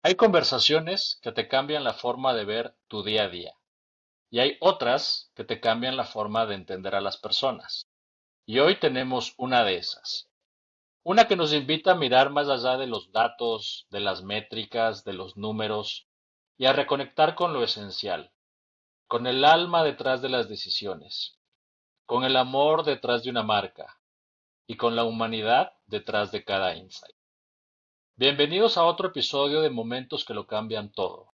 Hay conversaciones que te cambian la forma de ver tu día a día y hay otras que te cambian la forma de entender a las personas. Y hoy tenemos una de esas. Una que nos invita a mirar más allá de los datos, de las métricas, de los números y a reconectar con lo esencial, con el alma detrás de las decisiones, con el amor detrás de una marca y con la humanidad detrás de cada insight. Bienvenidos a otro episodio de Momentos que lo cambian todo.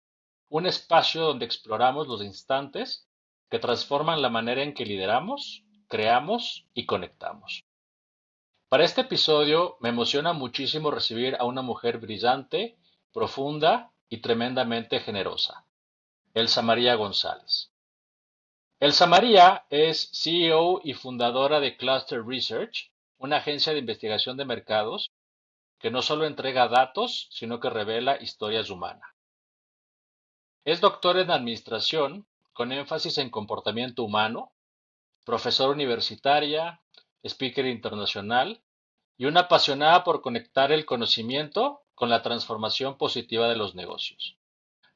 Un espacio donde exploramos los instantes que transforman la manera en que lideramos, creamos y conectamos. Para este episodio me emociona muchísimo recibir a una mujer brillante, profunda y tremendamente generosa, Elsa María González. Elsa María es CEO y fundadora de Cluster Research, una agencia de investigación de mercados que no solo entrega datos, sino que revela historias humanas. Es doctor en administración, con énfasis en comportamiento humano, profesora universitaria, speaker internacional y una apasionada por conectar el conocimiento con la transformación positiva de los negocios.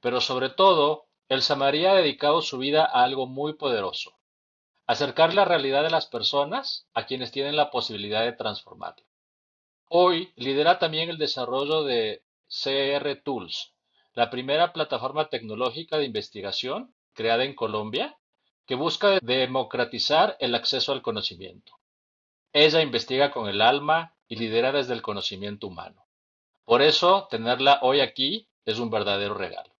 Pero sobre todo, Elsa María ha dedicado su vida a algo muy poderoso: acercar la realidad de las personas a quienes tienen la posibilidad de transformarla. Hoy lidera también el desarrollo de CR Tools, la primera plataforma tecnológica de investigación creada en Colombia que busca democratizar el acceso al conocimiento. Ella investiga con el alma y lidera desde el conocimiento humano. Por eso, tenerla hoy aquí es un verdadero regalo.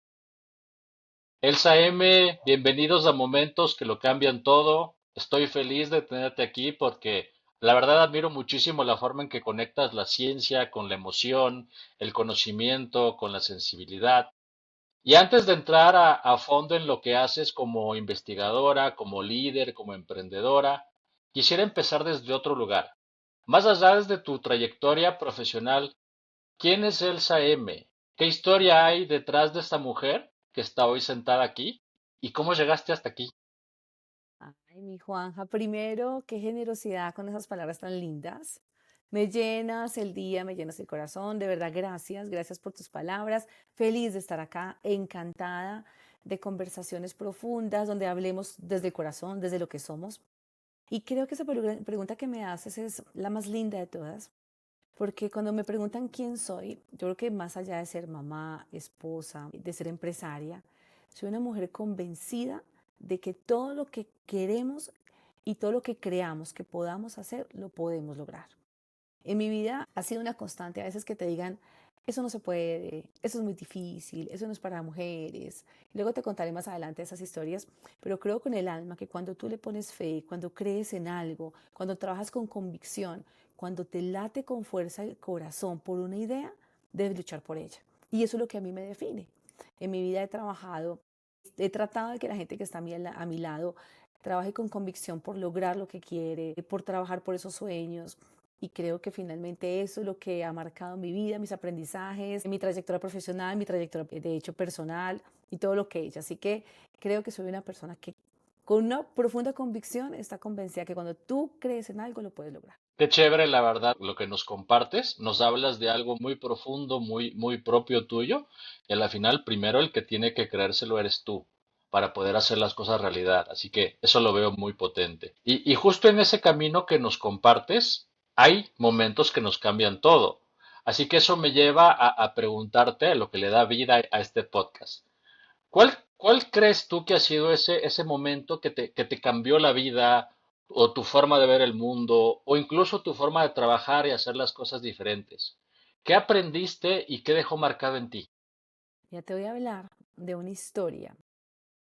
Elsa M, bienvenidos a Momentos que lo cambian todo. Estoy feliz de tenerte aquí porque la verdad admiro muchísimo la forma en que conectas la ciencia con la emoción, el conocimiento con la sensibilidad. Y antes de entrar a fondo en lo que haces como investigadora, como líder, como emprendedora, quisiera empezar desde otro lugar. Más allá desde tu trayectoria profesional, ¿quién es Elsa M? ¿Qué historia hay detrás de esta mujer que está hoy sentada aquí? ¿Y cómo llegaste hasta aquí? Ay, mi Juanja, primero, qué generosidad con esas palabras tan lindas. Me llenas el día, me llenas el corazón. De verdad, gracias, gracias por tus palabras. Feliz de estar acá, encantada de conversaciones profundas donde hablemos desde el corazón, desde lo que somos. Y creo que esa pregunta que me haces es la más linda de todas, porque cuando me preguntan quién soy, yo creo que más allá de ser mamá, esposa, de ser empresaria, soy una mujer convencida de que todo lo que queremos y todo lo que creamos que podamos hacer, lo podemos lograr. En mi vida ha sido una constante a veces que te digan, eso no se puede, eso es muy difícil, eso no es para mujeres. Luego te contaré más adelante esas historias, pero creo con el alma que cuando tú le pones fe, cuando crees en algo, cuando trabajas con convicción, cuando te late con fuerza el corazón por una idea, debes luchar por ella. Y eso es lo que a mí me define. En mi vida he trabajado, he tratado de que la gente que está a mi lado trabaje con convicción por lograr lo que quiere, por trabajar por esos sueños. Y creo que finalmente eso es lo que ha marcado mi vida, mis aprendizajes, mi trayectoria profesional, mi trayectoria de hecho personal y todo lo que he hecho. Así que creo que soy una persona que con una profunda convicción está convencida que cuando tú crees en algo lo puedes lograr. Qué chévere, la verdad, lo que nos compartes. Nos hablas de algo muy profundo, muy propio tuyo. Y a la final, primero el que tiene que creérselo eres tú para poder hacer las cosas realidad. Así que eso lo veo muy potente. Y justo en ese camino que nos compartes, hay momentos que nos cambian todo. Así que eso me lleva a preguntarte lo que le da vida a este podcast. ¿Cuál crees tú que ha sido ese momento que te cambió la vida o tu forma de ver el mundo o incluso tu forma de trabajar y hacer las cosas diferentes? ¿Qué aprendiste y qué dejó marcado en ti? Ya te voy a hablar de una historia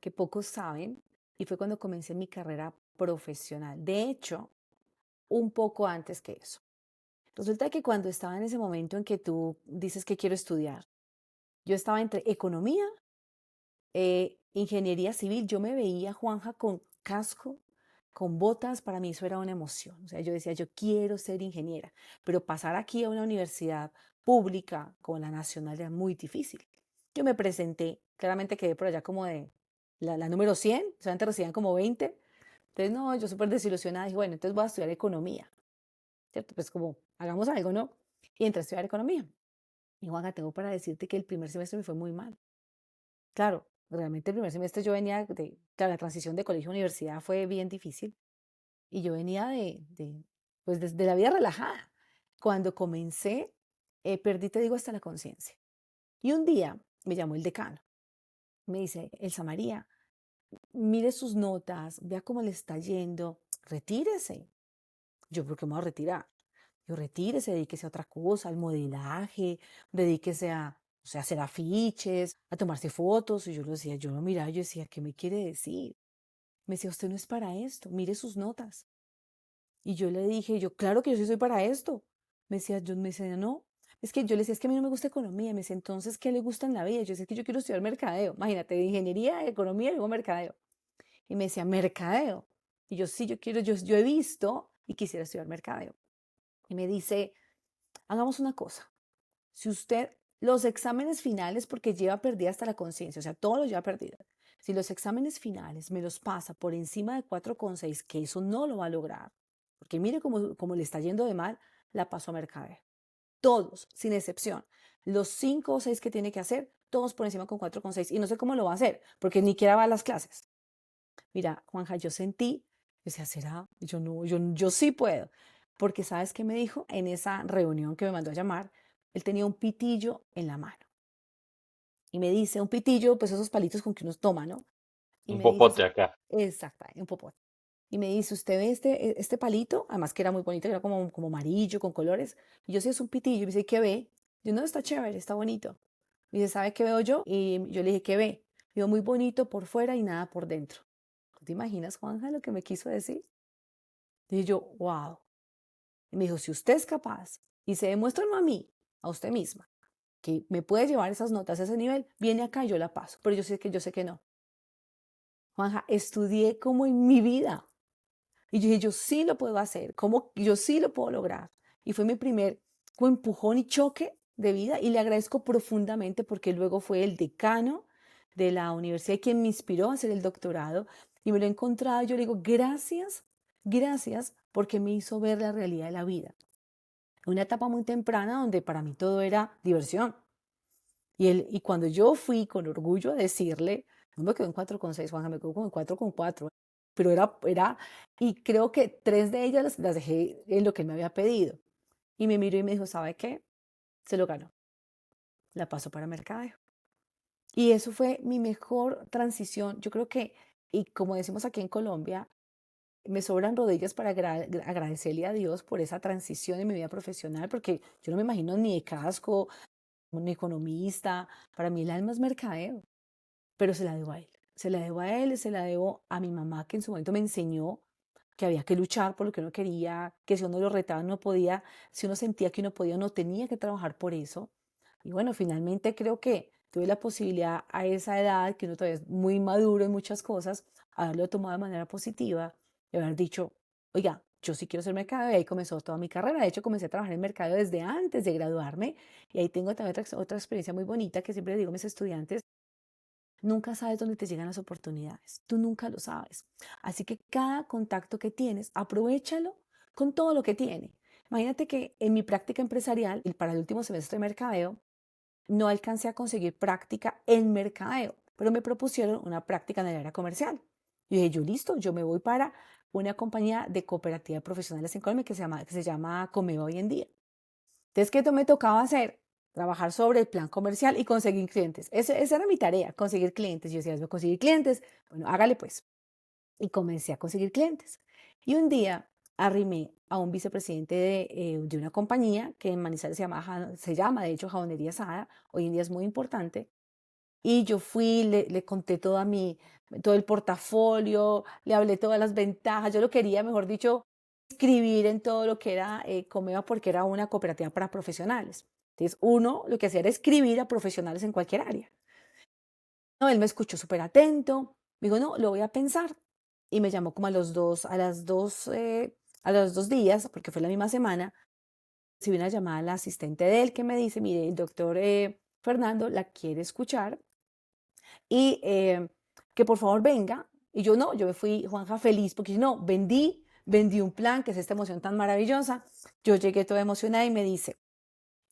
que pocos saben y fue cuando comencé mi carrera profesional. De hecho, un poco antes que eso. Resulta que cuando estaba en ese momento en que tú dices que quiero estudiar, yo estaba entre economía, ingeniería civil. Yo me veía, Juanja, con casco, con botas. Para mí eso era una emoción. O sea, yo decía, yo quiero ser ingeniera, pero pasar aquí a una universidad pública como la nacional era muy difícil. Yo me presenté, claramente quedé por allá como de la número 100, solamente recibían como 20. Entonces, no, yo súper desilusionada, dije, bueno, entonces voy a estudiar economía, ¿cierto? Pues como, hagamos algo, ¿no? Y entré a estudiar economía. Y Juanca, tengo para decirte que el primer semestre me fue muy mal. Claro, realmente el primer semestre yo venía claro, la transición de colegio a universidad fue bien difícil y yo venía pues desde la vida relajada. Cuando comencé, perdí, te digo, hasta la conciencia. Y un día me llamó el decano, me dice, Elsa María, mire sus notas, vea cómo le está yendo, retírese. Yo, ¿por qué me voy a retirar? Yo, retírese, dedíquese a otra cosa, al modelaje, dedíquese a, o sea, a hacer afiches, a tomarse fotos. Y yo lo decía, yo lo miraba, yo decía, ¿qué me quiere decir? Me decía, usted no es para esto, mire sus notas. Y yo le dije, yo, claro que yo sí soy para esto. Me decía, no. Es que yo le decía, es que a mí no me gusta economía. Me decía, entonces, ¿qué le gusta en la vida? Yo decía, es que yo quiero estudiar mercadeo. Imagínate, de ingeniería, economía, y luego mercadeo. Y me decía, mercadeo. Y yo, sí, yo quiero, yo he visto y quisiera estudiar mercadeo. Y me dice, hagamos una cosa. Si usted, los exámenes finales, porque lleva perdida hasta la conciencia, o sea, todo lo lleva perdido. Si los exámenes finales me los pasa por encima de 4,6, que eso no lo va a lograr, porque mire cómo le está yendo de mal, la paso a mercadeo. Todos, sin excepción. Los 5 o 6 que tiene que hacer, todos por encima con 4,6. Y no sé cómo lo va a hacer, porque ni siquiera va a las clases. Mira, Juanja, yo sentí, yo decía, ¿será? Yo no, yo sí puedo. Porque ¿sabes qué me dijo en esa reunión que me mandó a llamar? Él tenía un pitillo en la mano. Y me dice, un pitillo, pues esos palitos con que uno toma, ¿no? Y Un me dice, popote acá. exacto, un popote. Y me dice, ¿usted ve este palito? Además que era muy bonito, era como amarillo, con colores. Y yo sí, es un pitillo. Y me dice, ¿qué ve? Yo, no, está chévere, está bonito. Me dice, ¿sabe qué veo yo? Y yo le dije, ¿qué ve? Veo muy bonito por fuera y nada por dentro. ¿Te imaginas, Juanja, lo que me quiso decir? Y yo, wow. Y me dijo, si usted es capaz y se demuestra no a mí, a usted misma, que me puede llevar esas notas a ese nivel, viene acá y yo la paso. Pero yo sé que no. Juanja, estudié como en mi vida. Y yo dije, yo sí lo puedo hacer, como yo sí lo puedo lograr. Y fue mi primer empujón y choque de vida y le agradezco profundamente porque luego fue el decano de la universidad quien me inspiró a hacer el doctorado y me lo he encontrado. Yo le digo, gracias, gracias porque me hizo ver la realidad de la vida. Una etapa muy temprana donde para mí todo era diversión. Y cuando yo fui con orgullo a decirle, no me quedó en 4,6, Juanja, me quedó como en 4,4, pero y creo que 3 de ellas las dejé en lo que él me había pedido. Y me miró y me dijo, ¿sabe qué? Se lo ganó, la pasó para mercadeo. Y eso fue mi mejor transición. Yo creo que, y como decimos aquí en Colombia, me sobran rodillas para agradecerle a Dios por esa transición en mi vida profesional, porque yo no me imagino ni de casco, ni economista, para mí el alma es mercadeo. Pero se la debo a él. Se la debo a él, se la debo a mi mamá, que en su momento me enseñó que había que luchar por lo que uno quería, que si uno lo retaba no podía, si uno sentía que uno podía, no tenía que trabajar por eso. Y bueno, finalmente creo que tuve la posibilidad a esa edad, que uno todavía es muy maduro en muchas cosas, haberlo tomado de manera positiva y haber dicho, oiga, yo sí quiero ser mercadeo, y ahí comenzó toda mi carrera. De hecho, comencé a trabajar en mercadeo desde antes de graduarme y ahí tengo también otra experiencia muy bonita que siempre le digo a mis estudiantes. Nunca sabes dónde te llegan las oportunidades, tú nunca lo sabes. Así que cada contacto que tienes, aprovéchalo con todo lo que tiene. Imagínate que en mi práctica empresarial, y para el último semestre de mercadeo, no alcancé a conseguir práctica en mercadeo, pero me propusieron una práctica en el área comercial. Y dije, yo listo, yo me voy para una compañía de cooperativa de profesionales en Colombia que se llama Comeva hoy en día. Entonces, ¿qué me tocaba hacer? Trabajar sobre el plan comercial y conseguir clientes. Esa era mi tarea, conseguir clientes. Yo decía, yo conseguir clientes. Bueno, hágale pues. Y comencé a conseguir clientes. Y un día arrimé a un vicepresidente de una compañía que en Manizales se llama, de hecho, Jabonería Sada. Hoy en día es muy importante. Y yo fui, le conté todo el portafolio, le hablé todas las ventajas. Yo lo quería, mejor dicho, escribir en todo lo que era Comeva porque era una cooperativa para profesionales. Entonces, uno lo que hacía era escribir a profesionales en cualquier área. No, él me escuchó súper atento, me dijo, no, lo voy a pensar. Y me llamó como a los dos días, porque fue la misma semana, recibí una llamada a la asistente de él que me dice, mire, el doctor Fernando la quiere escuchar y que por favor venga. Y yo no, yo me fui, Juanja, feliz, porque no, vendí un plan, que es esta emoción tan maravillosa. Yo llegué toda emocionada y me dice,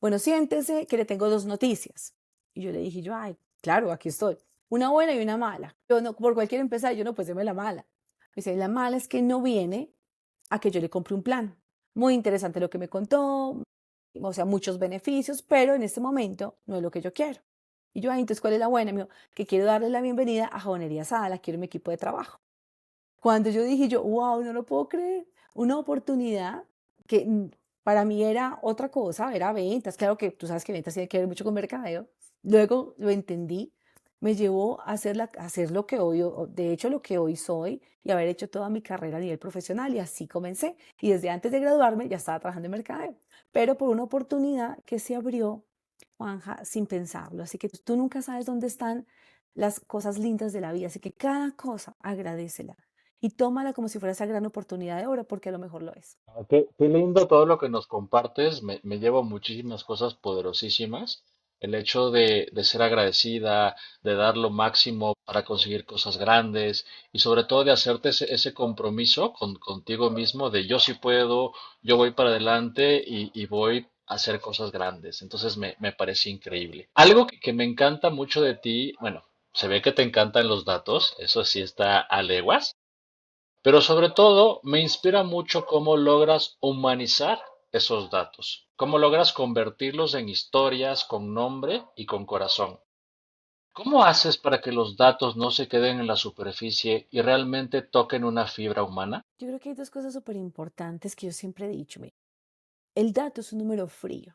Bueno, siéntese que le tengo dos noticias. Y yo le dije, yo, ay, claro, aquí estoy. Una buena y una mala. Yo no, por cualquier empezar, yo no, pues deme la mala. Me dice, la mala es que no viene a que yo le compre un plan. Muy interesante lo que me contó, o sea, muchos beneficios, pero en este momento no es lo que yo quiero. Y yo, ay, entonces, ¿cuál es la buena? Me dijo, que quiero darle la bienvenida a Jabonería Sala, quiero mi equipo de trabajo. Cuando yo dije yo: "Wow, no lo puedo creer", una oportunidad que, para mí era otra cosa, era ventas. Claro que tú sabes que ventas tiene que ver mucho con mercadeo. Luego lo entendí, me llevó a hacer lo que hoy, de hecho, lo que hoy soy y haber hecho toda mi carrera a nivel profesional, y así comencé. Y desde antes de graduarme ya estaba trabajando en mercadeo, pero por una oportunidad que se abrió, Juanja, sin pensarlo. Así que tú nunca sabes dónde están las cosas lindas de la vida, así que cada cosa agradécela y tómala como si fuera esa gran oportunidad de oro, porque a lo mejor lo es. Qué lindo todo lo que nos compartes. Me llevo muchísimas cosas poderosísimas. El hecho de ser agradecida, de dar lo máximo para conseguir cosas grandes y sobre todo de hacerte ese compromiso contigo mismo de yo sí puedo, yo voy para adelante y voy a hacer cosas grandes. Entonces me parece increíble. Algo que me encanta mucho de ti, bueno, se ve que te encantan los datos, eso sí está a leguas. Pero sobre todo, me inspira mucho cómo logras humanizar esos datos, cómo logras convertirlos en historias con nombre y con corazón. ¿Cómo haces para que los datos no se queden en la superficie y realmente toquen una fibra humana? Yo creo que hay dos cosas súper importantes que yo siempre he dicho. Mira, el dato es un número frío.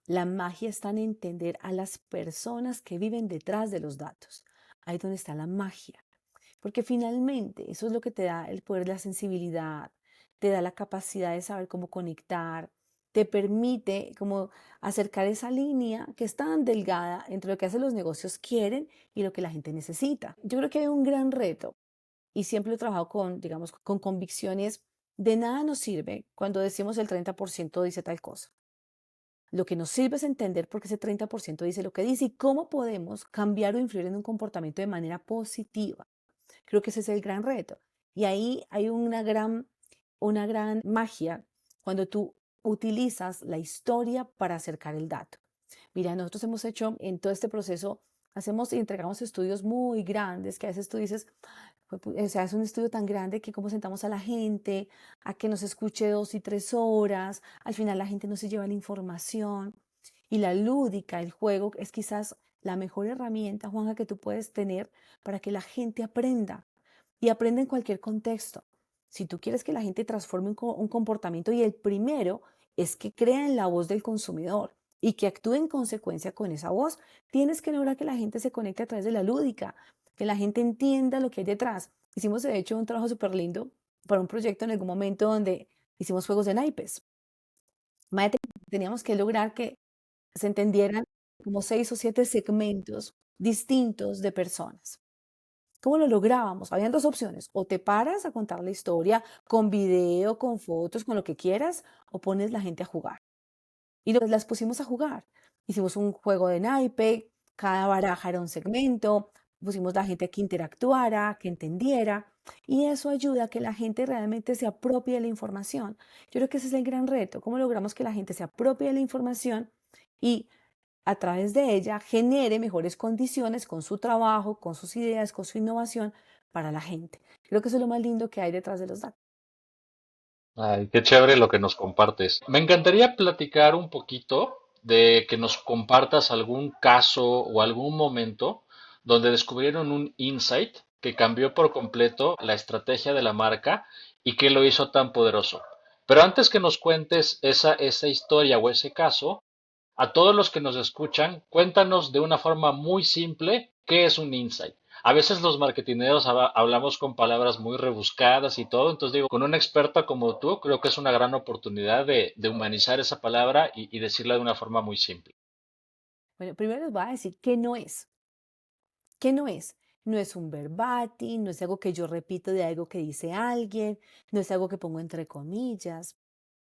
La magia está en entender a las personas que viven detrás de los datos. Ahí es donde está la magia. Porque finalmente eso es lo que te da el poder, la sensibilidad, te da la capacidad de saber cómo conectar, te permite como acercar esa línea que es tan delgada entre lo que hacen los negocios quieren y lo que la gente necesita. Yo creo que hay un gran reto y siempre lo he trabajado con, digamos, con convicciones. De nada nos sirve cuando decimos el 30% dice tal cosa. Lo que nos sirve es entender por qué ese 30% dice lo que dice y cómo podemos cambiar o influir en un comportamiento de manera positiva. Creo que ese es el gran reto. Y ahí hay una gran magia cuando tú utilizas la historia para acercar el dato. Mira, nosotros hemos hecho en todo este proceso, hacemos y entregamos estudios muy grandes que a veces tú dices, o sea, es un estudio tan grande que cómo sentamos a la gente, a que nos escuche 2 y 3 horas, al final la gente no se lleva la información. Y la lúdica, el juego, es quizás la mejor herramienta, Juanja, que tú puedes tener para que la gente aprenda y aprenda en cualquier contexto. Si tú quieres que la gente transforme un comportamiento, y el primero es que crea en la voz del consumidor y que actúe en consecuencia con esa voz, tienes que lograr que la gente se conecte a través de la lúdica, que la gente entienda lo que hay detrás. Hicimos de hecho un trabajo súper lindo para un proyecto en algún momento donde hicimos juegos de naipes. Imagínate que teníamos que lograr que se entendieran como 6 o 7 segmentos distintos de personas. ¿Cómo lo lográbamos? Habían dos opciones: o te paras a contar la historia con video, con fotos, con lo que quieras, o pones la gente a jugar. Y las pusimos a jugar. Hicimos un juego de naipe, cada baraja era un segmento, pusimos la gente a que interactuara, que entendiera, y eso ayuda a que la gente realmente se apropie de la información. Yo creo que ese es el gran reto: cómo logramos que la gente se apropie de la información y a través de ella genere mejores condiciones con su trabajo, con sus ideas, con su innovación para la gente. Creo que eso es lo más lindo que hay detrás de los datos. Ay, qué chévere lo que nos compartes. Me encantaría platicar un poquito de que nos compartas algún caso o algún momento donde descubrieron un insight que cambió por completo la estrategia de la marca y que lo hizo tan poderoso. Pero antes que nos cuentes esa historia o ese caso, a todos los que nos escuchan, cuéntanos de una forma muy simple qué es un insight. A veces los marketineros hablamos con palabras muy rebuscadas y todo, entonces digo, con una experta como tú, creo que es una gran oportunidad de humanizar esa palabra y decirla de una forma muy simple. Bueno, primero les voy a decir qué no es. ¿Qué no es? No es un verbatim, no es algo que yo repito de algo que dice alguien, no es algo que pongo entre comillas.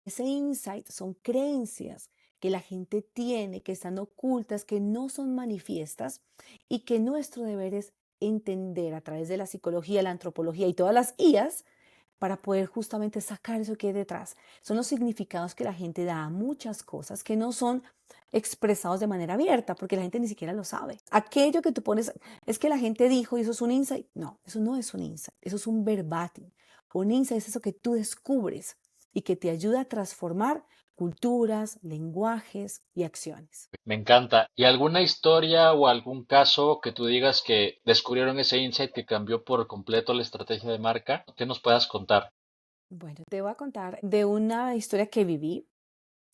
Ese insight son creencias que la gente tiene, que están ocultas, que no son manifiestas y que nuestro deber es entender a través de la psicología, la antropología y todas las IAs para poder justamente sacar eso que hay detrás. Son los significados que la gente da a muchas cosas que no son expresados de manera abierta, porque la gente ni siquiera lo sabe. Aquello que tú pones, es que la gente dijo y eso es un insight. No, eso no es un insight, eso es un verbatim. Un insight es eso que tú descubres y que te ayuda a transformar culturas, lenguajes y acciones. Me encanta. ¿Y alguna historia o algún caso que tú digas que descubrieron ese insight que cambió por completo la estrategia de marca? ¿Qué nos puedas contar? Bueno, te voy a contar de una historia que viví.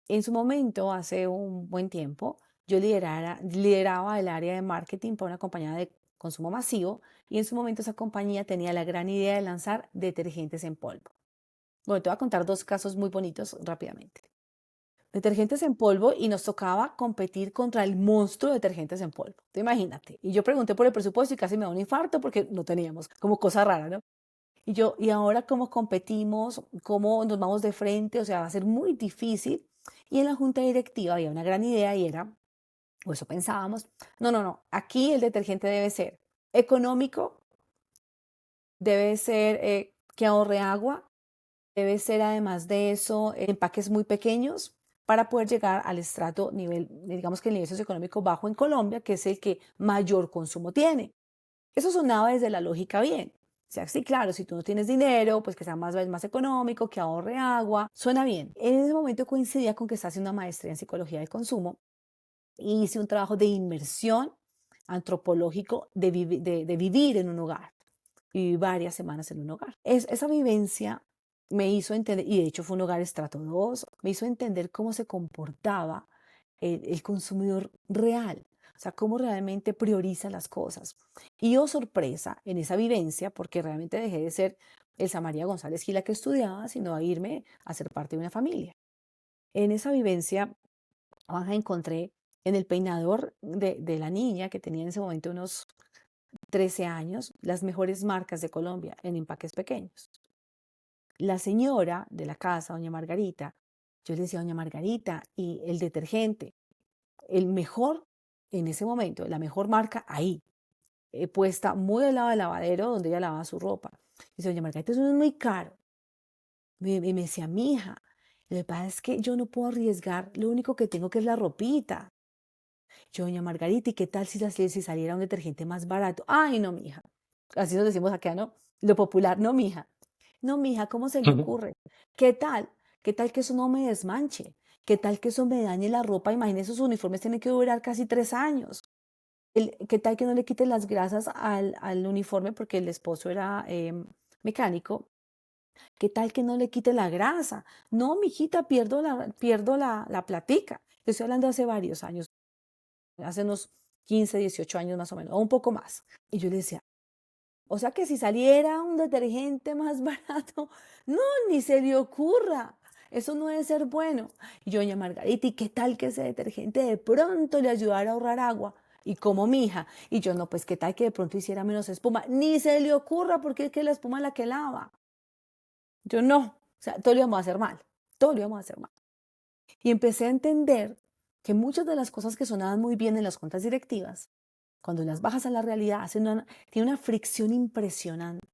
En su momento, hace un buen tiempo, yo lideraba el área de marketing para una compañía de consumo masivo y en su momento esa compañía tenía la gran idea de lanzar detergentes en polvo. Bueno, te voy a contar dos casos muy bonitos rápidamente. Detergentes en polvo y nos tocaba competir contra el monstruo de detergentes en polvo. Tú imagínate. Y yo pregunté por el presupuesto y casi me da un infarto porque no teníamos, como cosa rara, ¿no? Y ahora cómo competimos, cómo nos vamos de frente, o sea, va a ser muy difícil. Y en la junta directiva había una gran idea y era, o eso pensábamos, no, no, no, aquí el detergente debe ser económico, debe ser que ahorre agua, debe ser además de eso empaques muy pequeños para poder llegar al estrato nivel, digamos que el nivel socioeconómico bajo en Colombia, que es el que mayor consumo tiene. Eso sonaba desde la lógica bien. O sea, sí, claro, si tú no tienes dinero, pues que sea más económico, que ahorre agua, suena bien. En ese momento coincidía con que estaba haciendo una maestría en psicología del consumo y hice un trabajo de inmersión antropológico de vivir en un hogar. Viví varias semanas en un hogar. Esa vivencia me hizo entender, y de hecho fue un hogar estrato 2, me hizo entender cómo se comportaba el consumidor real, o sea, cómo realmente prioriza las cosas. Y oh sorpresa en esa vivencia, porque realmente dejé de ser Elsa María González Gila que estudiaba, sino a irme a ser parte de una familia. En esa vivencia, encontré en el peinador de la niña, que tenía en ese momento unos 13 años, las mejores marcas de Colombia en empaques pequeños. La señora de la casa, doña Margarita, yo le decía, doña Margarita, y el detergente, el mejor en ese momento, la mejor marca ahí, puesta muy al lado del lavadero donde ella lavaba su ropa. Dice, doña Margarita, eso no es muy caro. Y me decía, mi hija, lo que pasa es que yo no puedo arriesgar, lo único que tengo que es la ropita. Yo, doña Margarita, ¿y qué tal si saliera un detergente más barato? Ay, no, mija. Así nos decimos acá, ¿no? Lo popular, no, mija. No, mija, ¿cómo se le ocurre? ¿Qué tal? ¿Qué tal que eso no me desmanche? ¿Qué tal que eso me dañe la ropa? Imagínese, esos uniformes tienen que durar casi 3 años. ¿Qué tal que no le quiten las grasas al uniforme porque el esposo era mecánico? ¿Qué tal que no le quite la grasa? No, mijita, pierdo la platica. Te estoy hablando hace varios años, hace unos 15, 18 años más o menos, o un poco más. Y yo le decía, o sea que si saliera un detergente más barato, no, ni se le ocurra. Eso no debe ser bueno. Y yo, doña Margarita, ¿y qué tal que ese detergente de pronto le ayudara a ahorrar agua? Y como mi hija. Y yo, no, pues qué tal que de pronto hiciera menos espuma. Ni se le ocurra porque es que la espuma es la que lava. Yo no. O sea, todo lo íbamos a hacer mal. Todo lo íbamos a hacer mal. Y empecé a entender que muchas de las cosas que sonaban muy bien en las juntas directivas, cuando las bajas a la realidad, tiene una fricción impresionante,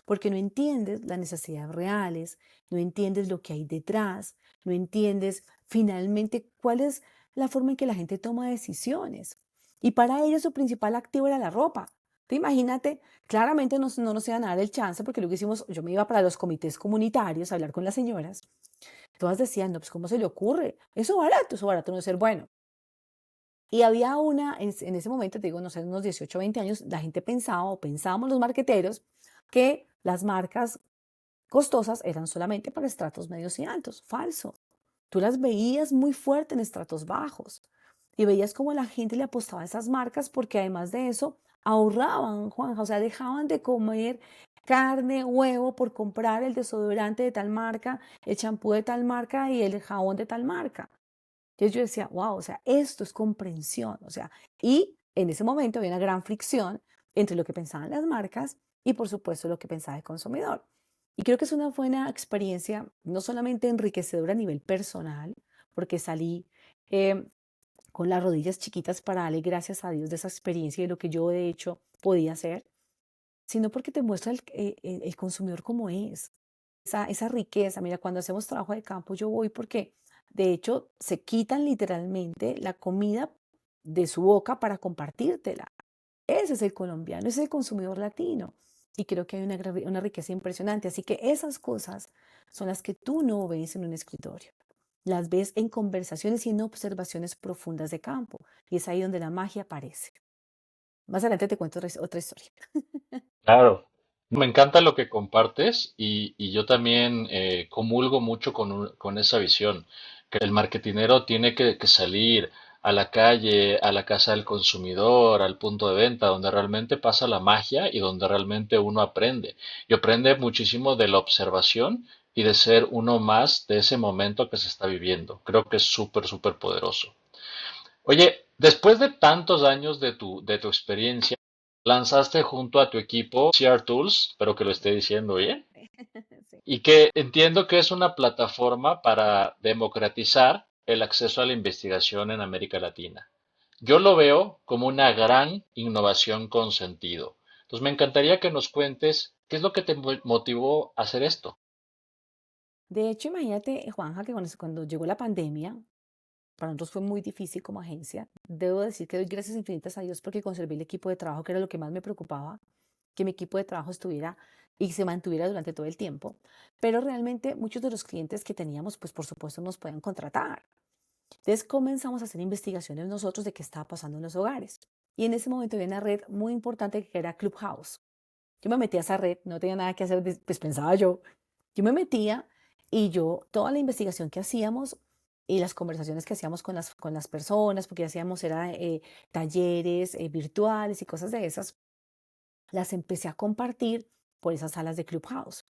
porque no entiendes las necesidades reales, no entiendes lo que hay detrás, no entiendes finalmente cuál es la forma en que la gente toma decisiones. Y para ellos su principal activo era la ropa. Tú imagínate, claramente no nos iban a dar el chance, porque lo que hicimos, yo me iba para los comités comunitarios a hablar con las señoras. Todas decían, no, pues ¿cómo se le ocurre? Eso barato no es ser bueno. Y había en ese momento, te digo, no sé, unos 18 o 20 años, la gente pensaba o pensábamos los marqueteros que las marcas costosas eran solamente para estratos medios y altos. Falso. Tú las veías muy fuerte en estratos bajos y veías cómo la gente le apostaba a esas marcas porque además de eso ahorraban, Juanja, o sea, dejaban de comer carne, huevo por comprar el desodorante de tal marca, el champú de tal marca y el jabón de tal marca. Entonces yo decía, wow, o sea, esto es comprensión, o sea, y en ese momento había una gran fricción entre lo que pensaban las marcas y por supuesto lo que pensaba el consumidor. Y creo que es una buena experiencia, no solamente enriquecedora a nivel personal, porque salí eh, con las rodillas chiquitas para darle gracias a Dios de esa experiencia y de lo que yo de hecho podía hacer, sino porque te muestra el consumidor como es. esa riqueza. Mira, cuando hacemos trabajo de campo, yo voy porque, de hecho, se quitan literalmente la comida de su boca para compartírtela. Ese es el colombiano, ese es el consumidor latino. Y creo que hay una riqueza impresionante. Así que esas cosas son las que tú no ves en un escritorio. Las ves en conversaciones y en observaciones profundas de campo. Y es ahí donde la magia aparece. Más adelante te cuento otra historia. Claro, me encanta lo que compartes y yo también comulgo mucho con esa visión, que el marketinero tiene que salir a la calle, a la casa del consumidor, al punto de venta, donde realmente pasa la magia y donde realmente uno aprende. Y aprende muchísimo de la observación y de ser uno más de ese momento que se está viviendo. Creo que es súper, súper poderoso. Oye, después de tantos años de tu experiencia, lanzaste junto a tu equipo CR Tools, espero que lo esté diciendo bien, Sí. y que entiendo que es una plataforma para democratizar el acceso a la investigación en América Latina. Yo lo veo como una gran innovación con sentido. Entonces me encantaría que nos cuentes qué es lo que te motivó a hacer esto. De hecho, imagínate, Juanja, que cuando llegó la pandemia, para nosotros fue muy difícil como agencia. Debo decir que doy gracias infinitas a Dios porque conservé el equipo de trabajo, que era lo que más me preocupaba, que mi equipo de trabajo estuviera y se mantuviera durante todo el tiempo. Pero realmente muchos de los clientes que teníamos, pues por supuesto nos podían contratar. Entonces comenzamos a hacer investigaciones nosotros de qué estaba pasando en los hogares. Y en ese momento había una red muy importante que era Clubhouse. Yo me metí a esa red, no tenía nada que hacer, pues pensaba yo. Yo me metía y toda la investigación que hacíamos y las conversaciones que hacíamos con las personas, porque hacíamos era, talleres virtuales y cosas de esas, las empecé a compartir por esas salas de Clubhouse.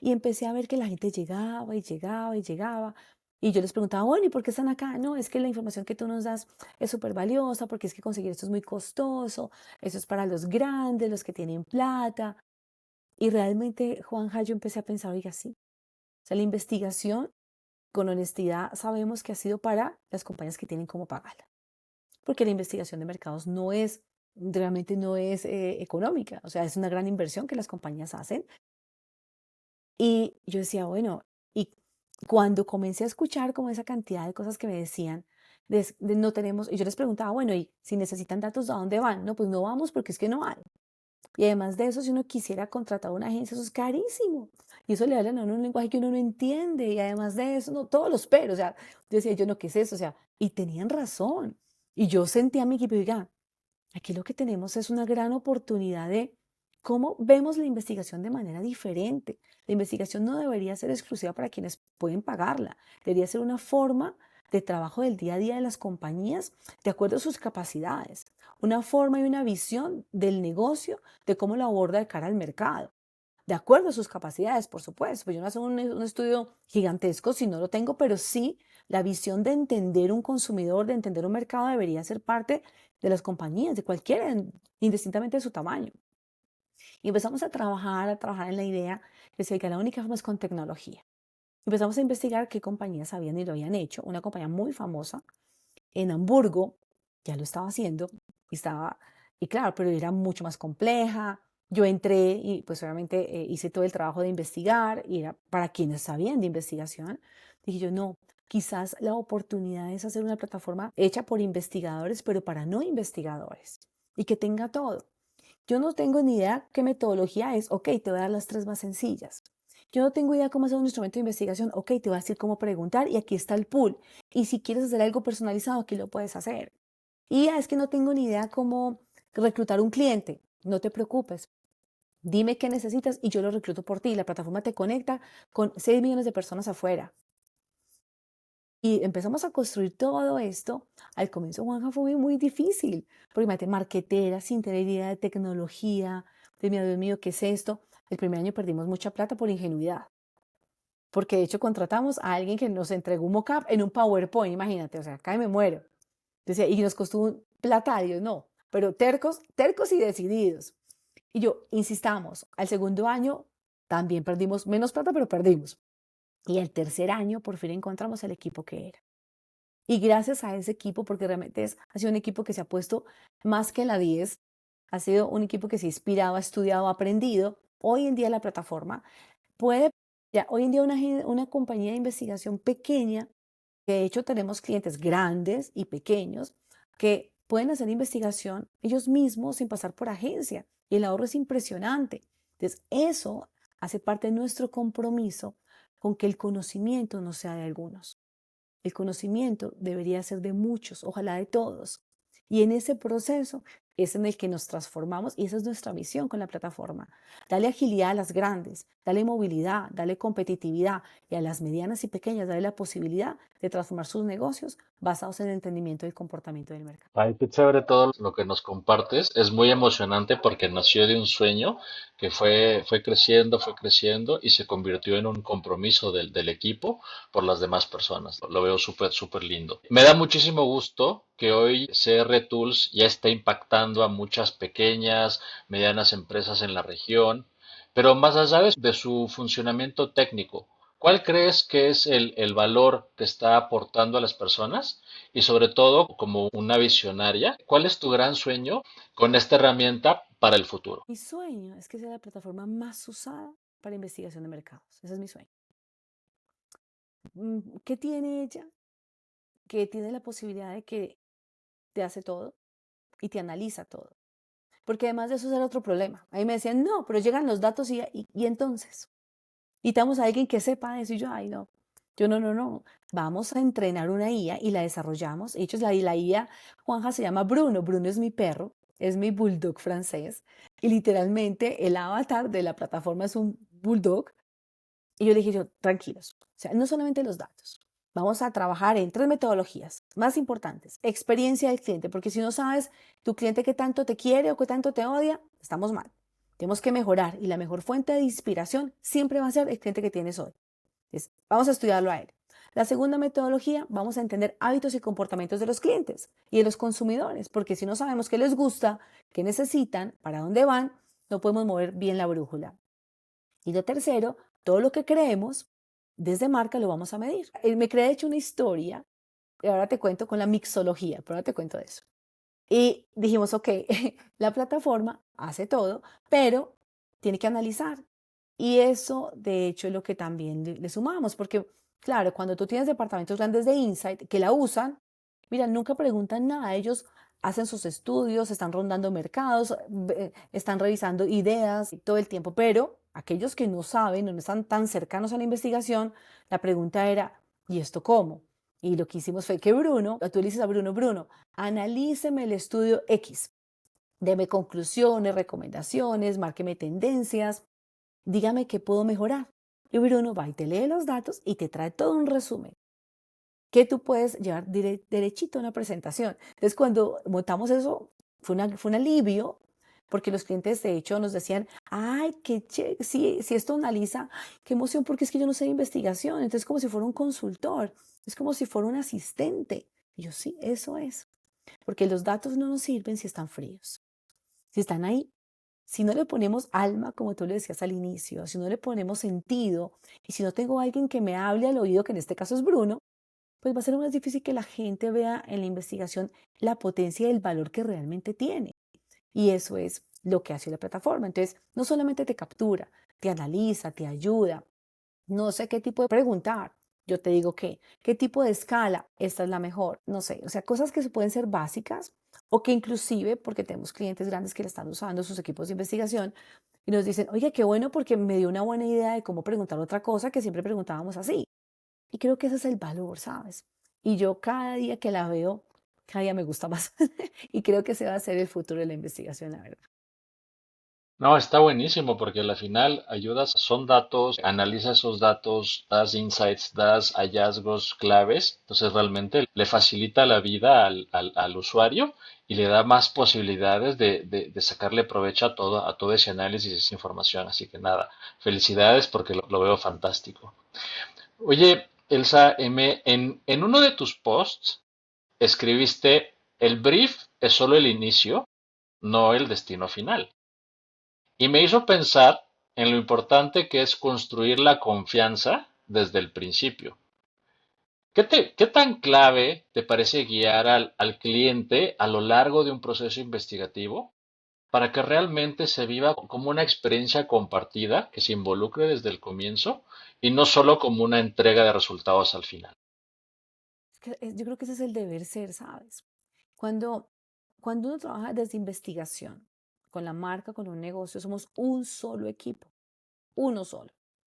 Y empecé a ver que la gente llegaba y llegaba y llegaba. Y yo les preguntaba, bueno, ¿y por qué están acá? No, es que la información que tú nos das es súper valiosa, porque es que conseguir esto es muy costoso, eso es para los grandes, los que tienen plata. Y realmente, Juanja, yo empecé a pensar, oiga, sí. O sea, la investigación, con honestidad, sabemos que ha sido para las compañías que tienen cómo pagarla. Porque la investigación de mercados realmente no es económica. O sea, es una gran inversión que las compañías hacen. Y yo decía, bueno, y cuando comencé a escuchar como esa cantidad de cosas que me decían, no tenemos, y yo les preguntaba, bueno, y si necesitan datos, ¿a dónde van? No, pues no vamos porque es que no hay. Y además de eso, si uno quisiera contratar una agencia, eso es carísimo. Y eso le hablan a uno un lenguaje que uno no entiende. Y además de eso, no, todos los peros. O sea, yo decía, yo no, ¿qué es eso? O sea, y tenían razón. Y yo sentía a mi equipo, oiga, aquí lo que tenemos es una gran oportunidad de cómo vemos la investigación de manera diferente. La investigación no debería ser exclusiva para quienes pueden pagarla. Debería ser una forma de trabajo del día a día de las compañías de acuerdo a sus capacidades. Una forma y una visión del negocio de cómo lo aborda de cara al mercado. De acuerdo a sus capacidades, por supuesto. Pues yo no hago un estudio gigantesco si no lo tengo, pero sí la visión de entender un consumidor, de entender un mercado debería ser parte de las compañías, de cualquiera, indistintamente de su tamaño. Y empezamos a trabajar en la idea de que la única forma es con tecnología. Empezamos a investigar qué compañías habían y lo habían hecho. Una compañía muy famosa en Hamburgo ya lo estaba haciendo y claro, pero era mucho más compleja. Yo entré y pues obviamente hice todo el trabajo de investigar y era para quienes sabían de investigación. Dije yo, no, quizás la oportunidad es hacer una plataforma hecha por investigadores, pero para no investigadores y que tenga todo. Yo no tengo ni idea qué metodología es. Ok, te voy a dar las tres más sencillas. Yo no tengo idea cómo hacer un instrumento de investigación. Ok, te voy a decir cómo preguntar y aquí está el pool. Y si quieres hacer algo personalizado, aquí lo puedes hacer. Y es que no tengo ni idea cómo reclutar un cliente. No te preocupes. Dime qué necesitas y yo lo recluto por ti. La plataforma te conecta con 6 millones de personas afuera. Y empezamos a construir todo esto. Al comienzo, Juanja, fue muy, muy difícil, porque imagínate, marquetera, sin tener idea de tecnología, de Dios mío, ¿qué es esto? El primer año perdimos mucha plata por ingenuidad, porque de hecho contratamos a alguien que nos entregó un mockup en un PowerPoint, imagínate, o sea, acá me muero. Decía, y nos costó un plata, Dios, no, pero tercos, tercos y decididos. Y yo, insistamos, al segundo año también perdimos menos plata, pero perdimos. Y el tercer año por fin encontramos el equipo que era. Y gracias a ese equipo, porque realmente ha sido un equipo que se ha puesto más que la 10, ha sido un equipo que se ha inspirado, ha estudiado, ha aprendido. Hoy en día la plataforma puede Ya, hoy en día una compañía de investigación pequeña, que de hecho tenemos clientes grandes y pequeños, que pueden hacer investigación ellos mismos sin pasar por agencia. Y el ahorro es impresionante. Entonces, eso hace parte de nuestro compromiso con que el conocimiento no sea de algunos. El conocimiento debería ser de muchos, ojalá de todos. Y en ese proceso es en el que nos transformamos y esa es nuestra misión con la plataforma. Dale agilidad a las grandes, dale movilidad, dale competitividad y a las medianas y pequeñas, dale la posibilidad de transformar sus negocios basados en el entendimiento del comportamiento del mercado. Ay, qué chévere todo lo que nos compartes. Es muy emocionante porque nació de un sueño que fue creciendo y se convirtió en un compromiso del equipo por las demás personas. Lo veo súper, súper lindo. Me da muchísimo gusto que hoy CR Tools ya esté impactando a muchas pequeñas, medianas empresas en la región, pero más allá de su funcionamiento técnico, ¿cuál crees que es el valor que está aportando a las personas? Y sobre todo, como una visionaria, ¿cuál es tu gran sueño con esta herramienta para el futuro? Mi sueño es que sea la plataforma más usada para investigación de mercados. Ese es mi sueño. ¿Qué tiene ella? Que tiene la posibilidad de que te hace todo y te analiza todo. Porque además de eso era otro problema. Ahí me decían, no, pero llegan los datos y entonces. Necesitamos a alguien que sepa de eso. Y yo, ay, no. Yo, no, no, no. Vamos a entrenar una IA y la desarrollamos. De hecho, la IA, Juanja, se llama Bruno. Bruno es mi perro, es mi bulldog francés. Y literalmente el avatar de la plataforma es un bulldog. Y yo le dije, yo, tranquilos. O sea, no solamente los datos. Vamos a trabajar en 3 metodologías más importantes. Experiencia del cliente, porque si no sabes tu cliente qué tanto te quiere o qué tanto te odia, estamos mal. Tenemos que mejorar y la mejor fuente de inspiración siempre va a ser el cliente que tienes hoy. Entonces, vamos a estudiarlo a él. La segunda metodología, vamos a entender hábitos y comportamientos de los clientes y de los consumidores, porque si no sabemos qué les gusta, qué necesitan, para dónde van, no podemos mover bien la brújula. Y lo tercero, todo lo que creemos desde marca lo vamos a medir. Me creé de hecho una historia, y ahora te cuento con la mixología, pero ahora te cuento de eso. Y dijimos, ok, la plataforma hace todo, pero tiene que analizar. Y eso, de hecho, es lo que también le sumamos, porque, claro, cuando tú tienes departamentos grandes de Insight que la usan, mira, nunca preguntan nada. Ellos hacen sus estudios, están rondando mercados, están revisando ideas todo el tiempo, pero aquellos que no saben o no están tan cercanos a la investigación, la pregunta era, ¿y esto cómo? Y lo que hicimos fue que Bruno, tú le dices a Bruno, Bruno, analíceme el estudio X, deme conclusiones, recomendaciones, márqueme tendencias, dígame qué puedo mejorar. Y Bruno va y te lee los datos y te trae todo un resumen que tú puedes llevar derechito a una presentación. Entonces, cuando montamos eso, fue un alivio, porque los clientes de hecho nos decían, ay, si esto analiza, qué emoción, porque es que yo no sé de investigación, entonces como si fuera un consultor, es como si fuera un asistente. Y yo, sí, eso es, porque los datos no nos sirven si están fríos, si están ahí. Si no le ponemos alma, como tú le decías al inicio, si no le ponemos sentido, y si no tengo alguien que me hable al oído, que en este caso es Bruno, pues va a ser más difícil que la gente vea en la investigación la potencia y el valor que realmente tiene. Y eso es lo que hace la plataforma. Entonces, no solamente te captura, te analiza, te ayuda. No sé qué tipo de preguntar. Yo te digo qué tipo de escala, esta es la mejor. No sé, o sea, cosas que pueden ser básicas o que inclusive, porque tenemos clientes grandes que la están usando sus equipos de investigación y nos dicen, oye, qué bueno porque me dio una buena idea de cómo preguntar otra cosa que siempre preguntábamos así. Y creo que ese es el valor, ¿sabes? Y yo cada día que la veo, cada día me gusta más. Y creo que ese va a ser el futuro de la investigación, la verdad. No, está buenísimo porque al final ayudas, son datos, analiza esos datos, das insights, das hallazgos claves, entonces realmente le facilita la vida al usuario y le da más posibilidades de sacarle provecho a todo ese análisis y esa información. Así que nada, felicidades porque lo veo fantástico. Oye, Elsa M., en uno de tus posts escribiste, el brief es solo el inicio, no el destino final. Y me hizo pensar en lo importante que es construir la confianza desde el principio. ¿Qué tan clave te parece guiar al cliente a lo largo de un proceso investigativo para que realmente se viva como una experiencia compartida que se involucre desde el comienzo y no solo como una entrega de resultados al final. Yo creo que ese es el deber ser, ¿sabes? Cuando, cuando uno trabaja desde investigación, con la marca, con un negocio, somos un solo equipo, uno solo.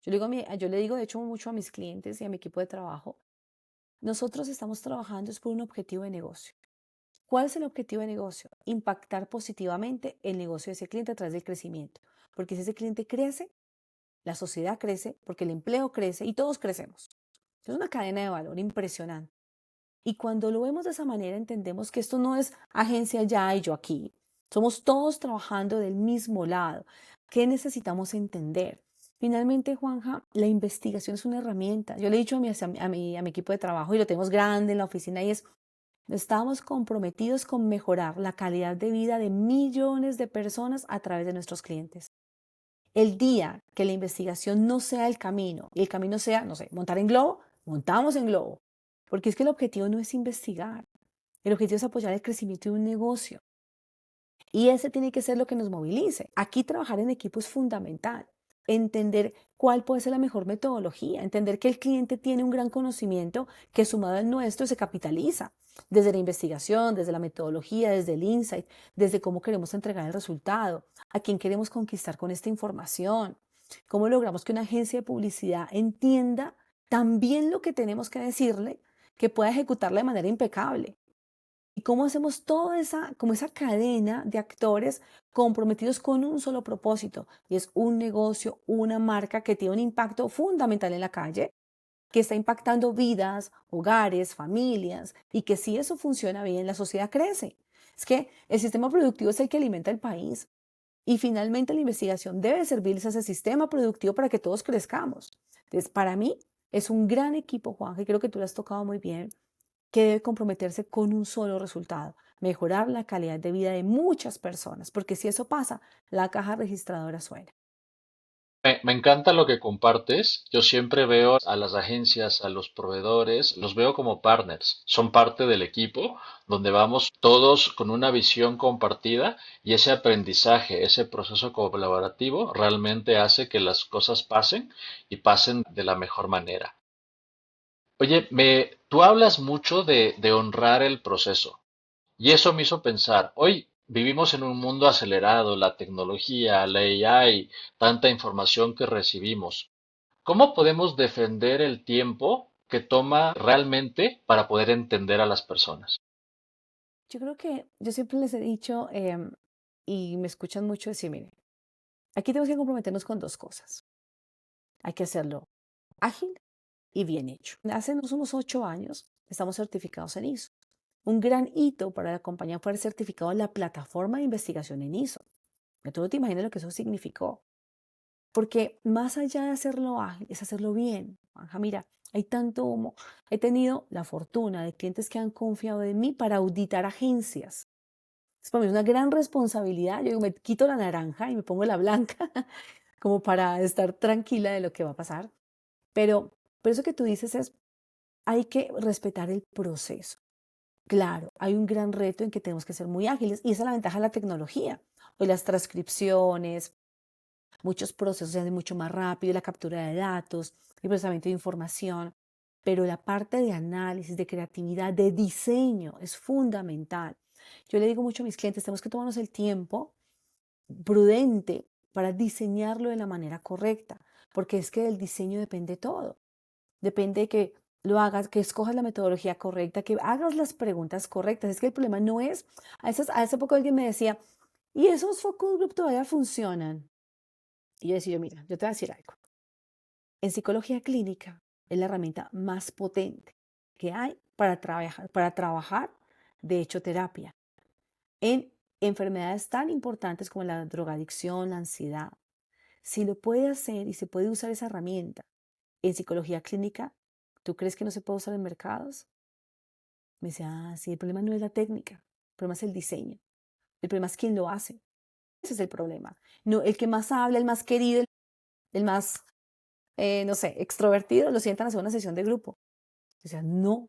Yo le digo de hecho mucho a mis clientes y a mi equipo de trabajo, nosotros estamos trabajando es por un objetivo de negocio. ¿Cuál es el objetivo de negocio? Impactar positivamente el negocio de ese cliente a través del crecimiento. Porque si ese cliente crece, la sociedad crece, porque el empleo crece y todos crecemos. Es una cadena de valor impresionante. Y cuando lo vemos de esa manera, entendemos que esto no es agencia allá y yo aquí. Somos todos trabajando del mismo lado. ¿Qué necesitamos entender? Finalmente, Juanja, la investigación es una herramienta. Yo le he dicho a mi equipo de trabajo y lo tenemos grande en la oficina y es, estamos comprometidos con mejorar la calidad de vida de millones de personas a través de nuestros clientes. El día que la investigación no sea el camino y el camino sea, no sé, montar en globo, montamos en globo. Porque es que el objetivo no es investigar, el objetivo es apoyar el crecimiento de un negocio. Y ese tiene que ser lo que nos movilice. Aquí trabajar en equipo es fundamental. Entender cuál puede ser la mejor metodología, entender que el cliente tiene un gran conocimiento que sumado al nuestro se capitaliza desde la investigación, desde la metodología, desde el insight, desde cómo queremos entregar el resultado, a quién queremos conquistar con esta información, cómo logramos que una agencia de publicidad entienda también lo que tenemos que decirle, que pueda ejecutarla de manera impecable. ¿Y cómo hacemos toda esa, como esa cadena de actores comprometidos con un solo propósito? Y es un negocio, una marca que tiene un impacto fundamental en la calle, que está impactando vidas, hogares, familias, y que si eso funciona bien, la sociedad crece. Es que el sistema productivo es el que alimenta el país. Y finalmente la investigación debe servirles a ese sistema productivo para que todos crezcamos. Entonces, para mí es un gran equipo, Juan, que creo que tú lo has tocado muy bien, que debe comprometerse con un solo resultado, mejorar la calidad de vida de muchas personas, porque si eso pasa, la caja registradora suena. Me encanta lo que compartes. Yo siempre veo a las agencias, a los proveedores, los veo como partners. Son parte del equipo donde vamos todos con una visión compartida y ese aprendizaje, ese proceso colaborativo realmente hace que las cosas pasen y pasen de la mejor manera. Oye, tú hablas mucho de honrar el proceso. Y eso me hizo pensar, hoy vivimos en un mundo acelerado, la tecnología, la AI, tanta información que recibimos. ¿Cómo podemos defender el tiempo que toma realmente para poder entender a las personas? Yo creo que yo siempre les he dicho, y me escuchan mucho decir, mire, aquí tenemos que comprometernos con dos cosas. Hay que hacerlo ágil y bien hecho. Hace unos 8 años estamos certificados en ISO. Un gran hito para la compañía fue el certificado en la plataforma de investigación en ISO. Tú no te imaginas lo que eso significó. Porque más allá de hacerlo ágil, es hacerlo bien. Anja, mira, hay tanto humo. He tenido la fortuna de clientes que han confiado en mí para auditar agencias. Es para mí una gran responsabilidad. Yo digo, me quito la naranja y me pongo la blanca, como para estar tranquila de lo que va a pasar. Pero eso que tú dices es, hay que respetar el proceso. Claro, hay un gran reto en que tenemos que ser muy ágiles y esa es la ventaja de la tecnología. Hoy las transcripciones, muchos procesos se hacen mucho más rápido, la captura de datos, el procesamiento de información, pero la parte de análisis, de creatividad, de diseño es fundamental. Yo le digo mucho a mis clientes, tenemos que tomarnos el tiempo prudente para diseñarlo de la manera correcta, porque es que del diseño depende todo. Depende de que lo hagas, que escojas la metodología correcta, que hagas las preguntas correctas. Es que el problema no es, hace poco alguien me decía, ¿y esos focus group todavía funcionan? Y yo decía, mira, yo te voy a decir algo. En psicología clínica es la herramienta más potente que hay para trabajar, de hecho, terapia, en enfermedades tan importantes como la drogadicción, la ansiedad. Si lo puede hacer y se puede usar esa herramienta en psicología clínica, ¿tú crees que no se puede usar en mercados? Me dice, sí, el problema no es la técnica, el problema es el diseño, el problema es quién lo hace. Ese es el problema. No, el que más habla, el más querido, el más, no sé, extrovertido, lo sientan a hacer una sesión de grupo. O sea, no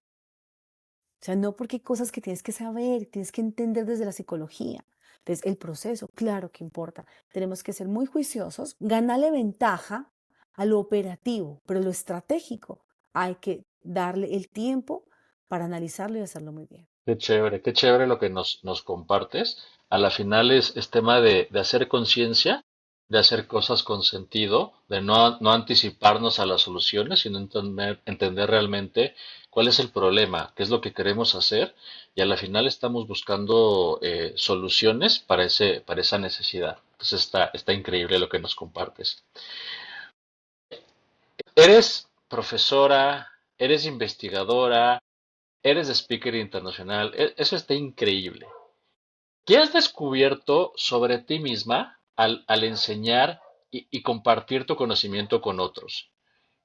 porque hay cosas que tienes que saber, tienes que entender desde la psicología. Entonces, el proceso, claro que importa. Tenemos que ser muy juiciosos, ganarle ventaja a lo operativo, pero lo estratégico hay que darle el tiempo para analizarlo y hacerlo muy bien. Qué chévere lo que nos compartes. A la final es tema de hacer conciencia, de hacer cosas con sentido, de no anticiparnos a las soluciones, sino entender realmente cuál es el problema, qué es lo que queremos hacer, y a la final estamos buscando soluciones para esa necesidad. Entonces está increíble lo que nos compartes. Eres profesora, eres investigadora, eres speaker internacional, eso está increíble. ¿Qué has descubierto sobre ti misma al enseñar y compartir tu conocimiento con otros?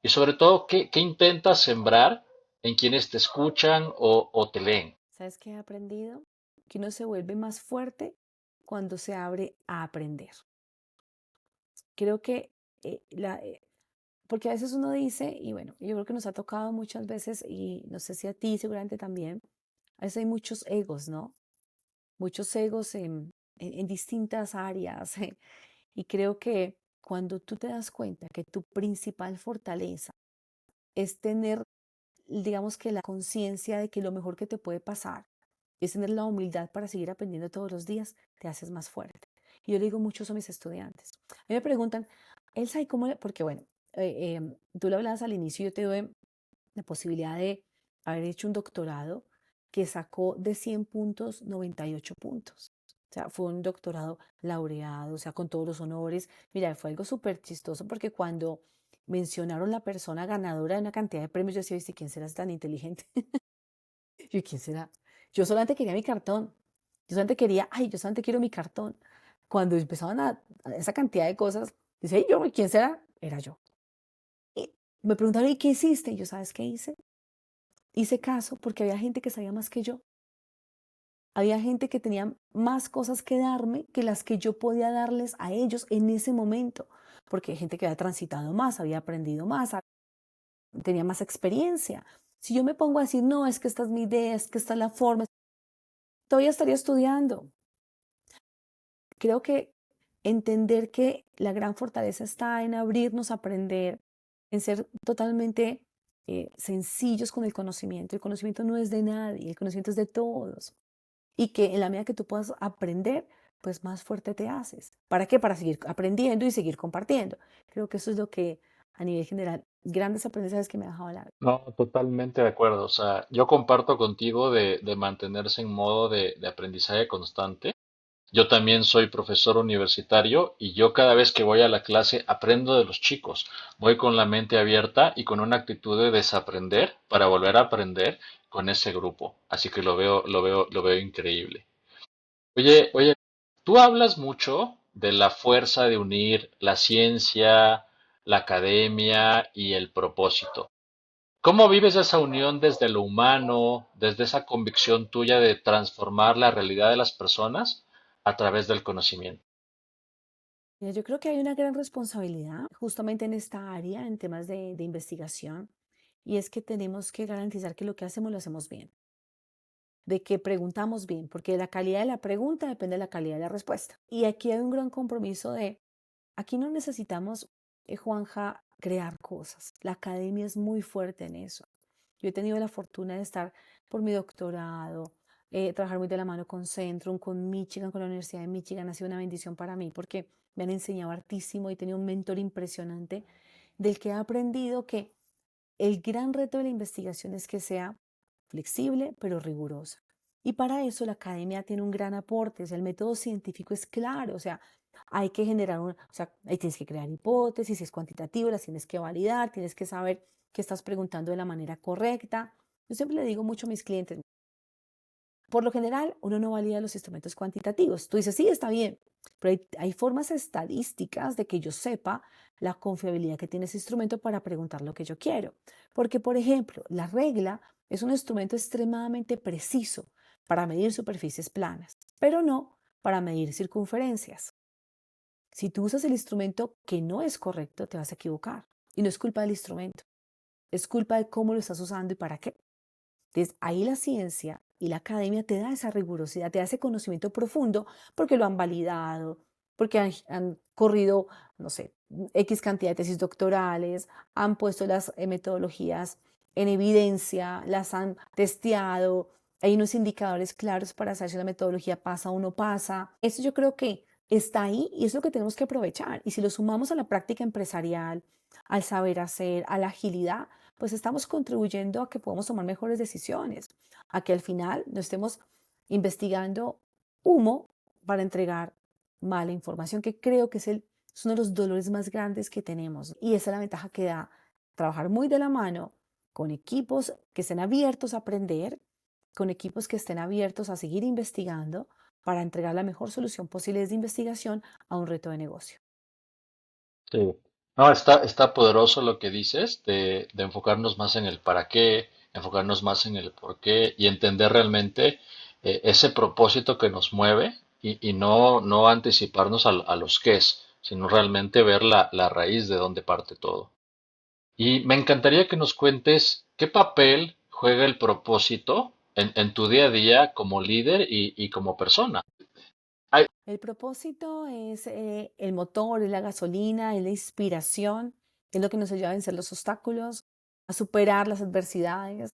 Y sobre todo, ¿qué intentas sembrar en quienes te escuchan o te leen? ¿Sabes qué he aprendido? Que uno se vuelve más fuerte cuando se abre a aprender. Creo que porque a veces uno dice, y bueno, yo creo que nos ha tocado muchas veces, y no sé si a ti seguramente también, a veces hay muchos egos, ¿no? Muchos egos en distintas áreas. Y creo que cuando tú te das cuenta que tu principal fortaleza es tener, digamos que la conciencia de que lo mejor que te puede pasar es tener la humildad para seguir aprendiendo todos los días, te haces más fuerte. Y yo le digo mucho eso a mis estudiantes. A mí me preguntan, Elsa, ¿y cómo? Porque bueno, tú lo hablabas al inicio, yo te doy la posibilidad de haber hecho un doctorado que sacó de 100 puntos 98 puntos. O sea, fue un doctorado laureado, o sea, con todos los honores. Mira, fue algo súper chistoso porque cuando mencionaron la persona ganadora de una cantidad de premios, yo decía, ¿viste quién será tan inteligente? Yo, ¿quién será? Yo solamente quería mi cartón. Yo solamente quería, ay, yo solamente quiero mi cartón. Cuando empezaban a esa cantidad de cosas, dice, "Ay, yo, ¿quién será?" Era yo. Y me preguntaron, ¿y qué hiciste? Y yo, ¿sabes qué hice? Hice caso porque había gente que sabía más que yo. Había gente que tenía más cosas que darme que las que yo podía darles a ellos en ese momento. Porque hay gente que había transitado más, había aprendido más, tenía más experiencia. Si yo me pongo a decir, no, es que esta es mi idea, es que esta es la forma, todavía estaría estudiando. Creo que entender que la gran fortaleza está en abrirnos a aprender, en ser totalmente sencillos con el conocimiento. El conocimiento no es de nadie, el conocimiento es de todos. Y que en la medida que tú puedas aprender, pues más fuerte te haces. ¿Para qué? Para seguir aprendiendo y seguir compartiendo. Creo que eso es lo que a nivel general, grandes aprendizajes que me ha dejado la vida. No, totalmente de acuerdo. O sea, yo comparto contigo de mantenerse en modo de aprendizaje constante. Yo también soy profesor universitario y yo cada vez que voy a la clase aprendo de los chicos. Voy con la mente abierta y con una actitud de desaprender para volver a aprender con ese grupo. Así que lo veo increíble. Oye, tú hablas mucho de la fuerza de unir la ciencia, la academia y el propósito. ¿Cómo vives esa unión desde lo humano, desde esa convicción tuya de transformar la realidad de las personas a través del conocimiento? Mira, yo creo que hay una gran responsabilidad justamente en esta área, en temas de investigación, y es que tenemos que garantizar que lo que hacemos lo hacemos bien, de que preguntamos bien, porque la calidad de la pregunta depende de la calidad de la respuesta. Y aquí hay un gran compromiso de, aquí no necesitamos, Juanja, crear cosas. La academia es muy fuerte en eso. Yo he tenido la fortuna de estar por mi doctorado, trabajar muy de la mano con Centrum, con Michigan, con la Universidad de Michigan. Ha sido una bendición para mí porque me han enseñado hartísimo y he tenido un mentor impresionante del que he aprendido que el gran reto de la investigación es que sea flexible pero rigurosa. Y para eso la academia tiene un gran aporte, o sea, el método científico es claro, o sea, hay que generar o sea, ahí tienes que crear hipótesis, es cuantitativo, las tienes que validar, tienes que saber que estás preguntando de la manera correcta. Yo siempre le digo mucho a mis clientes, por lo general, uno no valida los instrumentos cuantitativos. Tú dices, sí, está bien, pero hay formas estadísticas de que yo sepa la confiabilidad que tiene ese instrumento para preguntar lo que yo quiero. Porque, por ejemplo, la regla es un instrumento extremadamente preciso para medir superficies planas, pero no para medir circunferencias. Si tú usas el instrumento que no es correcto, te vas a equivocar. Y no es culpa del instrumento, es culpa de cómo lo estás usando y para qué. Entonces, ahí la ciencia Y la academia te da esa rigurosidad, te da ese conocimiento profundo porque lo han validado, porque han corrido, no sé, X cantidad de tesis doctorales, han puesto las metodologías en evidencia, las han testeado, hay unos indicadores claros para saber si la metodología pasa o no pasa. Eso yo creo que está ahí y es lo que tenemos que aprovechar. Y si lo sumamos a la práctica empresarial, al saber hacer, a la agilidad, pues estamos contribuyendo a que podamos tomar mejores decisiones, a que al final no estemos investigando humo para entregar mala información, que creo que es uno de los dolores más grandes que tenemos. Y esa es la ventaja que da trabajar muy de la mano con equipos que estén abiertos a aprender, con equipos que estén abiertos a seguir investigando para entregar la mejor solución posible desde investigación a un reto de negocio. Sí. No, está poderoso lo que dices de enfocarnos más en el para qué, enfocarnos más en el por qué y entender realmente ese propósito que nos mueve y no anticiparnos a los qués, sino realmente ver la raíz de dónde parte todo. Y me encantaría que nos cuentes qué papel juega el propósito en tu día a día como líder y como persona. Ay, El propósito es el motor, es la gasolina, es la inspiración, es lo que nos ayuda a vencer los obstáculos, a superar las adversidades,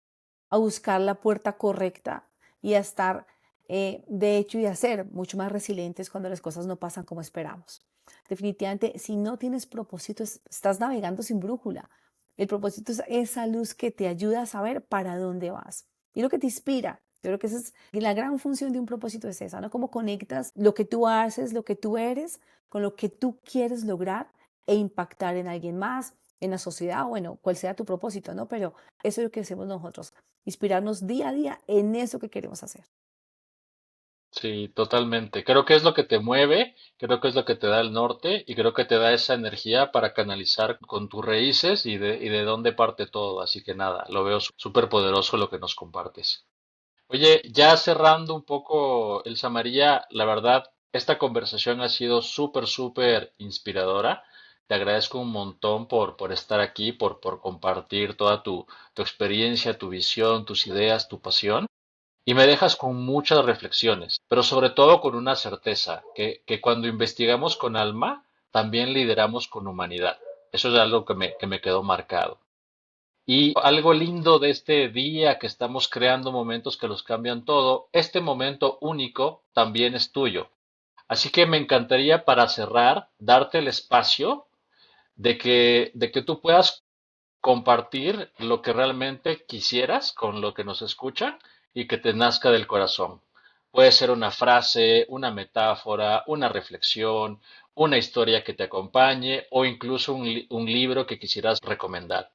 a buscar la puerta correcta y a estar, de hecho, y a ser mucho más resilientes cuando las cosas no pasan como esperamos. Definitivamente, si no tienes propósito, estás navegando sin brújula. El propósito es esa luz que te ayuda a saber para dónde vas y lo que te inspira. Yo creo que esa es la gran función de un propósito, es esa, ¿no? Cómo conectas lo que tú haces, lo que tú eres, con lo que tú quieres lograr e impactar en alguien más, en la sociedad, bueno, cual sea tu propósito, ¿no? Pero eso es lo que hacemos nosotros, inspirarnos día a día en eso que queremos hacer. sí, totalmente. Creo que es lo que te mueve, creo que es lo que te da el norte y creo que te da esa energía para canalizar con tus raíces y de dónde parte todo. Así que nada, lo veo súper poderoso lo que nos compartes. Oye, ya cerrando un poco, Elsa María, la verdad, esta conversación ha sido súper inspiradora. Te agradezco un montón por estar aquí, por compartir toda tu experiencia, tu visión, tus ideas, tu pasión. Y me dejas con muchas reflexiones, pero sobre todo con una certeza, que cuando investigamos con alma, también lideramos con humanidad. Eso es algo que me quedó marcado. Y algo lindo de este día que estamos creando momentos que los cambian todo, este momento único también es tuyo. Así que me encantaría para cerrar darte el espacio de que tú puedas compartir lo que realmente quisieras con lo que nos escuchan y que te nazca del corazón. Puede ser una frase, una metáfora, una reflexión, una historia que te acompañe o incluso un libro que quisieras recomendar.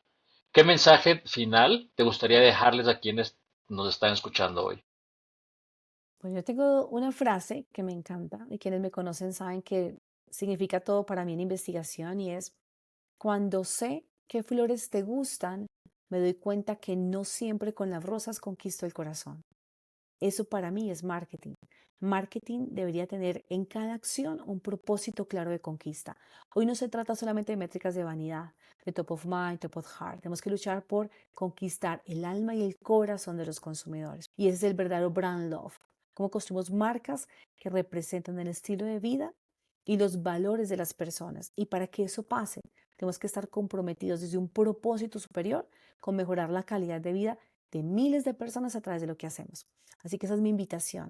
¿Qué mensaje final te gustaría dejarles a quienes nos están escuchando hoy? Pues yo tengo una frase que me encanta y quienes me conocen saben que significa todo para mí en investigación y es: cuando sé qué flores te gustan, me doy cuenta que no siempre con las rosas conquisto el corazón. Eso para mí es marketing. Marketing debería tener en cada acción un propósito claro de conquista. Hoy no se trata solamente de métricas de vanidad, de top of mind, top of heart. Tenemos que luchar por conquistar el alma y el corazón de los consumidores. Y ese es el verdadero brand love. Cómo construimos marcas que representan el estilo de vida y los valores de las personas. Y para que eso pase, tenemos que estar comprometidos desde un propósito superior con mejorar la calidad de vida de miles de personas a través de lo que hacemos. Así que esa es mi invitación.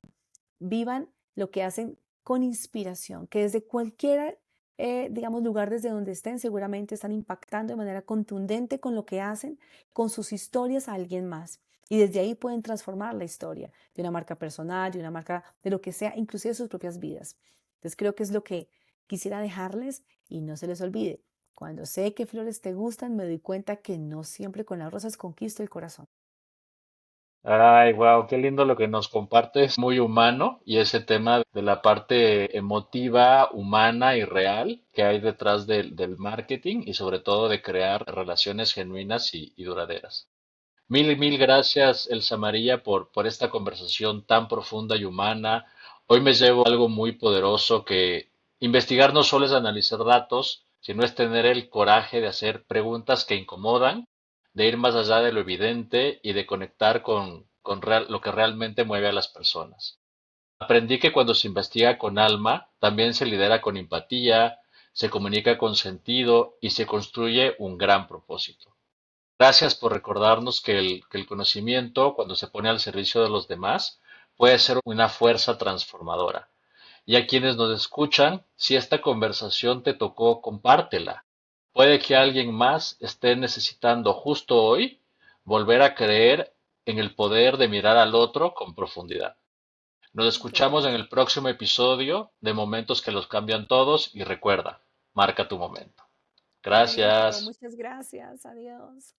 Vivan lo que hacen con inspiración, que desde cualquier, digamos, lugar desde donde estén, seguramente están impactando de manera contundente con lo que hacen, con sus historias a alguien más. Y desde ahí pueden transformar la historia de una marca personal, de una marca, de lo que sea, inclusive sus propias vidas. Entonces creo que es lo que quisiera dejarles y no se les olvide. Cuando sé qué flores te gustan, me doy cuenta que no siempre con las rosas conquisto el corazón. Ay, wow, qué lindo lo que nos compartes, muy humano y ese tema de la parte emotiva, humana y real que hay detrás del marketing y sobre todo de crear relaciones genuinas y duraderas. Mil y mil gracias, Elsa María, por esta conversación tan profunda y humana. Hoy me llevo algo muy poderoso que investigar no solo es analizar datos, sino es tener el coraje de hacer preguntas que incomodan, de ir más allá de lo evidente y de conectar con lo que realmente mueve a las personas. Aprendí que cuando se investiga con alma, también se lidera con empatía, se comunica con sentido y se construye un gran propósito. Gracias por recordarnos que el conocimiento, cuando se pone al servicio de los demás, puede ser una fuerza transformadora. Y a quienes nos escuchan, si esta conversación te tocó, compártela. Puede que alguien más esté necesitando justo hoy volver a creer en el poder de mirar al otro con profundidad. Nos escuchamos en Total. el próximo episodio de Momentos que los cambian todos y recuerda, marca tu momento. Buenísimo, Gracias. muchas gracias. Adiós.